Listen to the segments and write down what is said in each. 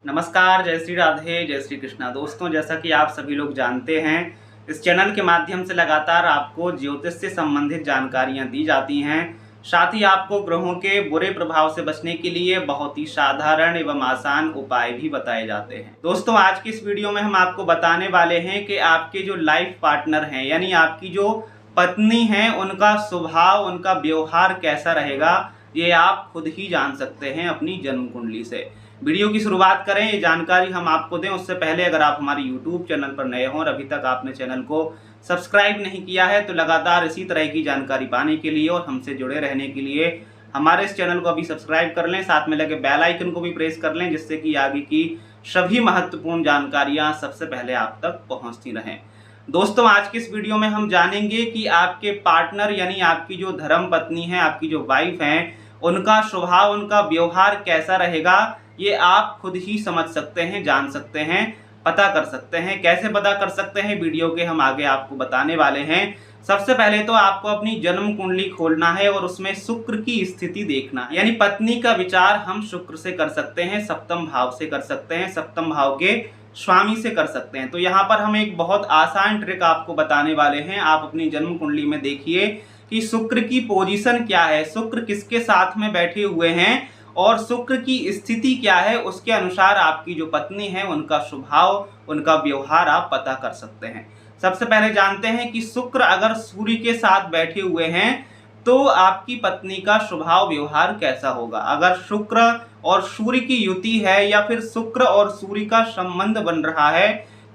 नमस्कार, जय श्री राधे, जय श्री कृष्णा। दोस्तों, जैसा कि आप सभी लोग जानते हैं, इस चैनल के माध्यम से लगातार आपको ज्योतिष से संबंधित जानकारियां दी जाती हैं। साथ ही आपको ग्रहों के बुरे प्रभाव से बचने के लिए बहुत ही साधारण एवं आसान उपाय भी बताए जाते हैं। दोस्तों, आज की इस वीडियो में हम आपको बताने वाले हैं कि आपके जो लाइफ पार्टनर हैं, यानी आपकी जो पत्नी हैं, उनका स्वभाव, उनका व्यवहार कैसा रहेगा, ये आप खुद ही जान सकते हैं अपनी जन्म कुंडली से। वीडियो की शुरुआत करें, ये जानकारी हम आपको दें उससे पहले अगर आप हमारे YouTube चैनल पर नए हों और अभी तक आपने चैनल को सब्सक्राइब नहीं किया है, तो लगातार इसी तरह की जानकारी पाने के लिए और हमसे जुड़े रहने के लिए हमारे इस चैनल को अभी सब्सक्राइब कर लें। साथ में लगे बेल आइकन को भी प्रेस कर लें, जिससे कि आगे की सभी महत्वपूर्ण जानकारियां सबसे पहले आप तक पहुंचती रहें। दोस्तों, आज की इस वीडियो में हम जानेंगे कि आपके पार्टनर यानी आपकी जो धर्म पत्नी है, आपकी जो वाइफ हैं, उनका स्वभाव, उनका व्यवहार कैसा रहेगा, ये आप खुद ही समझ सकते हैं, जान सकते हैं, पता कर सकते हैं। कैसे पता कर सकते हैं, वीडियो के हम आगे आपको बताने वाले हैं। सबसे पहले तो आपको अपनी जन्म कुंडली खोलना है और उसमें शुक्र की स्थिति देखना है। यानी पत्नी का विचार हम शुक्र से कर सकते हैं, सप्तम भाव से कर सकते हैं, सप्तम भाव के स्वामी से कर सकते हैं। तो यहाँ पर हम एक बहुत आसान ट्रिक आपको बताने वाले हैं। आप अपनी जन्म कुंडली में देखिए कि शुक्र की पोजीशन क्या है, शुक्र किसके साथ में बैठे हुए हैं और शुक्र की स्थिति क्या है, उसके अनुसार आपकी जो पत्नी है उनका स्वभाव, उनका व्यवहार आप पता कर सकते हैं। सबसे पहले जानते हैं कि शुक्र अगर सूर्य के साथ बैठे हुए हैं तो आपकी पत्नी का स्वभाव व्यवहार कैसा होगा। अगर शुक्र और सूर्य की युति है या फिर शुक्र और सूर्य का संबंध बन रहा है,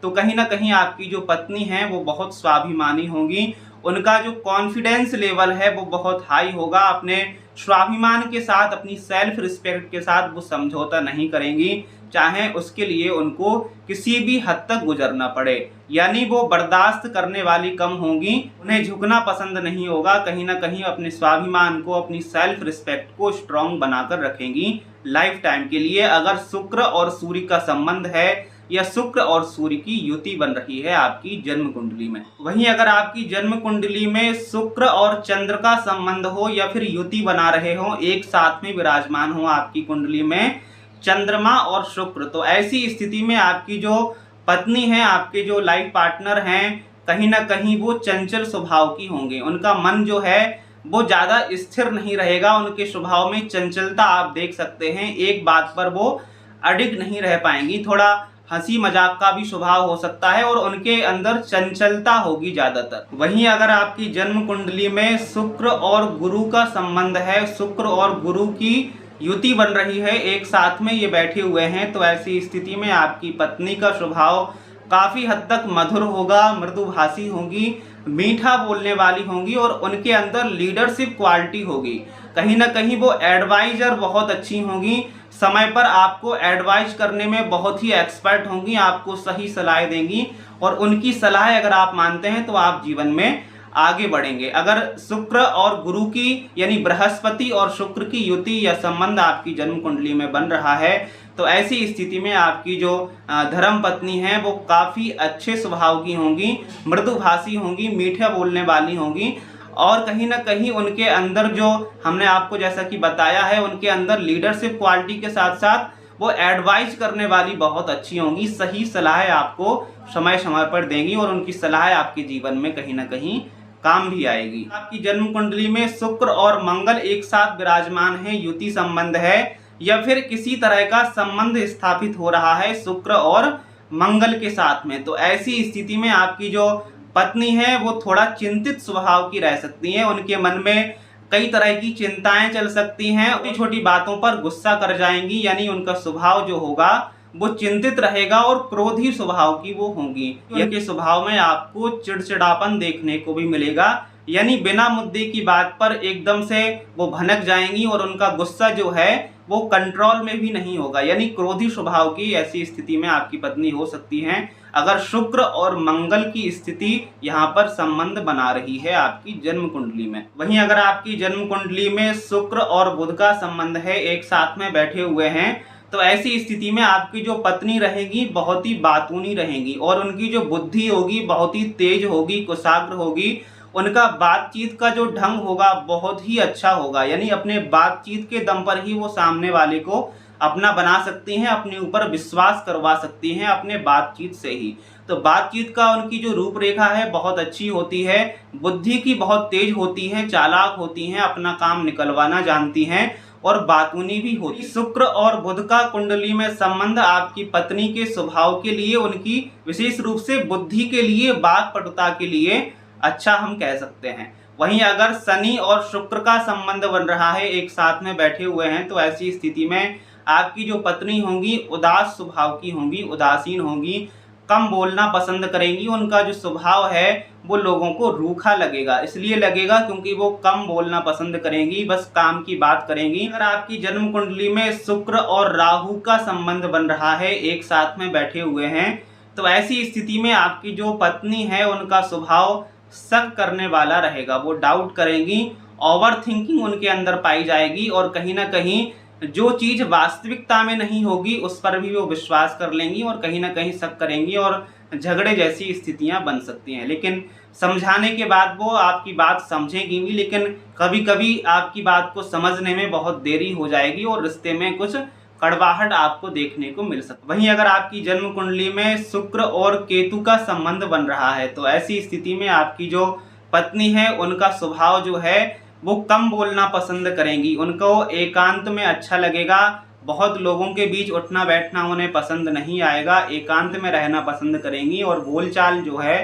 तो कहीं ना कहीं आपकी जो पत्नी है वो बहुत स्वाभिमानी होंगी। उनका जो कॉन्फिडेंस लेवल है वो बहुत हाई होगा। अपने स्वाभिमान के साथ, अपनी सेल्फ रिस्पेक्ट के साथ वो समझौता नहीं करेंगी, चाहे उसके लिए उनको किसी भी हद तक गुजरना पड़े। यानी वो बर्दाश्त करने वाली कम होंगी, उन्हें झुकना पसंद नहीं होगा। कहीं ना कहीं अपने स्वाभिमान को, अपनी सेल्फ रिस्पेक्ट को स्ट्रॉन्ग बनाकर रखेंगी लाइफ टाइम के लिए। अगर शुक्र और सूर्य का संबंध है या शुक्र और सूर्य की युति बन रही है आपकी जन्म कुंडली में। वहीं अगर आपकी जन्म कुंडली में शुक्र और चंद्र का संबंध हो या फिर युति बना रहे हो, एक साथ में विराजमान हो आपकी कुंडली में चंद्रमा और शुक्र, तो ऐसी स्थिति में आपकी जो पत्नी है, आपके जो लाइफ पार्टनर हैं, कहीं ना कहीं वो चंचल स्वभाव की होंगे। उनका मन जो है वो ज्यादा स्थिर नहीं रहेगा। उनके स्वभाव में चंचलता आप देख सकते हैं, एक बात पर वो अडिग नहीं रह पाएंगी। थोड़ा हंसी मजाक का भी स्वभाव हो सकता है और उनके अंदर चंचलता होगी ज्यादातर। वहीं अगर आपकी जन्म कुंडली में शुक्र और गुरु का संबंध है, शुक्र और गुरु की युति बन रही है, एक साथ में ये बैठे हुए हैं, तो ऐसी स्थिति में आपकी पत्नी का स्वभाव काफी हद तक मधुर होगा, मृदुभाषी होंगी, मीठा बोलने वाली होंगी और उनके अंदर लीडरशिप क्वालिटी होगी। कहीं ना कहीं वो एडवाइजर बहुत अच्छी होंगी, समय पर आपको एडवाइज करने में बहुत ही एक्सपर्ट होंगी, आपको सही सलाह देंगी और उनकी सलाह अगर आप मानते हैं तो आप जीवन में आगे बढ़ेंगे। अगर शुक्र और गुरु की यानी बृहस्पति और शुक्र की युति या संबंध आपकी जन्म कुंडली में बन रहा है, तो ऐसी स्थिति में आपकी जो धर्म पत्नी है वो काफी अच्छे स्वभाव की होंगी, मृदुभाषी होंगी, मीठे बोलने वाली होंगी और कहीं ना कहीं उनके अंदर जो हमने आपको जैसा कि बताया है, उनके अंदर लीडरशिप क्वालिटी के साथ साथ वो एडवाइज करने वाली बहुत अच्छी होंगी। सही सलाह आपको समय समय पर देंगी और उनकी सलाह आपके जीवन में कहीं ना कहीं काम भी आएगी। आपकी जन्म कुंडली में शुक्र और मंगल एक साथ विराजमान है, युति संबंध है या फिर किसी तरह का संबंध स्थापित हो रहा है शुक्र और मंगल के साथ में, तो ऐसी स्थिति में आपकी जो पत्नी है वो थोड़ा चिंतित स्वभाव की रह सकती है। उनके मन में कई तरह की चिंताएं चल सकती हैं, छोटी छोटी बातों पर गुस्सा कर जाएंगी, यानी उनका स्वभाव जो होगा वो चिंतित रहेगा और क्रोधी स्वभाव की वो होंगी। उनके स्वभाव में आपको चिड़चिड़ापन देखने को भी मिलेगा, यानी बिना मुद्दे की बात पर एकदम से वो भनक जाएंगी और उनका गुस्सा जो है वो कंट्रोल में भी नहीं होगा, यानी क्रोधी स्वभाव की ऐसी स्थिति में आपकी पत्नी हो सकती हैं अगर शुक्र और मंगल की स्थिति यहाँ पर संबंध बना रही है आपकी जन्म कुंडली में। वहीं अगर आपकी जन्म कुंडली में शुक्र और बुध का संबंध है, एक साथ में बैठे हुए हैं, तो ऐसी स्थिति में आपकी जो पत्नी रहेगी बहुत ही बातूनी रहेंगी और उनकी जो बुद्धि होगी बहुत ही तेज होगी, कुशाग्र होगी। उनका बातचीत का जो ढंग होगा बहुत ही अच्छा होगा, यानी अपने बातचीत के दम पर ही वो सामने वाले को अपना बना सकती हैं, अपने ऊपर विश्वास करवा सकती हैं अपने बातचीत से ही। तो बातचीत का उनकी जो रूपरेखा है बहुत अच्छी होती है, बुद्धि की बहुत तेज होती है, चालाक होती हैं, अपना काम निकलवाना जानती हैं और बातूनी भी होती। शुक्र और बुध का कुंडली में संबंध आपकी पत्नी के स्वभाव के लिए, उनकी विशेष रूप से बुद्धि के लिए, वाक्पटुता के लिए अच्छा हम कह सकते हैं। वहीं अगर शनि और शुक्र का संबंध बन रहा है, एक साथ में बैठे हुए हैं, तो ऐसी स्थिति में आपकी जो पत्नी होंगी उदास स्वभाव की होंगी, उदासीन होंगी, कम बोलना पसंद करेंगी। उनका जो स्वभाव है वो लोगों को रूखा लगेगा, इसलिए लगेगा क्योंकि वो कम बोलना पसंद करेंगी, बस काम की बात करेंगी। अगर आपकी जन्म कुंडली में शुक्र और राहु का संबंध बन रहा है, एक साथ में बैठे हुए हैं, तो ऐसी स्थिति में आपकी जो पत्नी है उनका स्वभाव शक करने वाला रहेगा। वो डाउट करेंगी, ओवर थिंकिंग उनके अंदर पाई जाएगी और कहीं ना कहीं जो चीज़ वास्तविकता में नहीं होगी उस पर भी वो विश्वास कर लेंगी और कहीं ना कहीं शक करेंगी और झगड़े जैसी स्थितियां बन सकती हैं। लेकिन समझाने के बाद वो आपकी बात समझेंगी भी, लेकिन कभी कभी आपकी बात को समझने में बहुत देरी हो जाएगी और रिश्ते में कुछ कड़वाहट आपको देखने को मिल सकती है। वहीं अगर आपकी जन्म कुंडली में शुक्र और केतु का संबंध बन रहा है, तो ऐसी स्थिति में आपकी जो पत्नी है उनका स्वभाव जो है वो कम बोलना पसंद करेंगी। उनको एकांत में अच्छा लगेगा, बहुत लोगों के बीच उठना बैठना उन्हें पसंद नहीं आएगा, एकांत में रहना पसंद करेंगी और बोलचाल जो है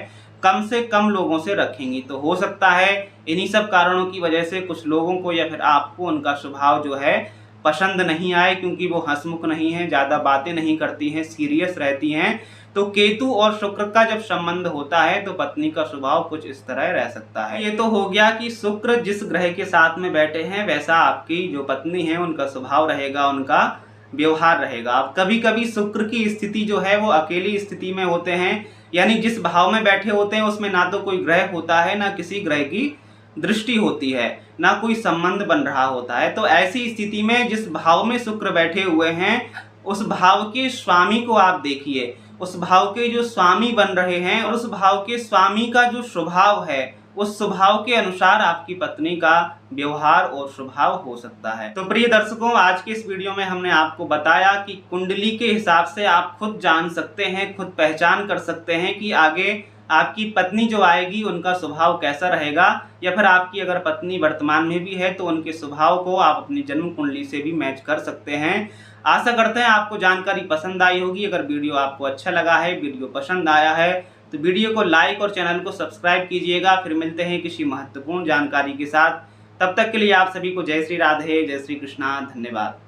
कम से कम लोगों से रखेंगी। तो हो सकता है इन्हीं सब कारणों की वजह से कुछ लोगों को या फिर आपको उनका स्वभाव जो है पसंद नहीं आए, क्योंकि वो हंसमुख नहीं है, ज़्यादा बातें नहीं करती हैं, सीरियस रहती हैं। तो केतु और शुक्र का जब संबंध होता है तो पत्नी का स्वभाव कुछ इस तरह रह सकता है। ये तो हो गया कि शुक्र जिस ग्रह के साथ में बैठे हैं वैसा आपकी जो पत्नी है उनका स्वभाव रहेगा, उनका व्यवहार रहेगा। अब कभी कभी शुक्र की स्थिति जो है वो अकेली स्थिति में होते हैं, यानी जिस भाव में बैठे होते हैं उसमें ना तो कोई ग्रह होता है, ना किसी ग्रह की दृष्टि होती है, ना कोई संबंध बन रहा होता है। तो ऐसी स्थिति में जिस भाव में शुक्र बैठे हुए हैं उस भाव के स्वामी को आप देखिए, उस भाव के जो स्वामी बन रहे हैं और उस भाव के स्वामी का जो स्वभाव है उस स्वभाव के अनुसार आपकी पत्नी का व्यवहार और स्वभाव हो सकता है। तो प्रिय दर्शकों, आज के इस वीडियो में हमने आपको बताया कि कुंडली के हिसाब से आप खुद जान सकते हैं, खुद पहचान कर सकते हैं कि आगे आपकी पत्नी जो आएगी उनका स्वभाव कैसा रहेगा, या फिर आपकी अगर पत्नी वर्तमान में भी है तो उनके स्वभाव को आप अपनी जन्म कुंडली से भी मैच कर सकते हैं। आशा करते हैं आपको जानकारी पसंद आई होगी। अगर वीडियो आपको अच्छा लगा है, वीडियो पसंद आया है, तो वीडियो को लाइक और चैनल को सब्सक्राइब कीजिएगा। फिर मिलते हैं किसी महत्वपूर्ण जानकारी के साथ। तब तक के लिए आप सभी को जय श्री राधे, जय श्री कृष्णा, धन्यवाद।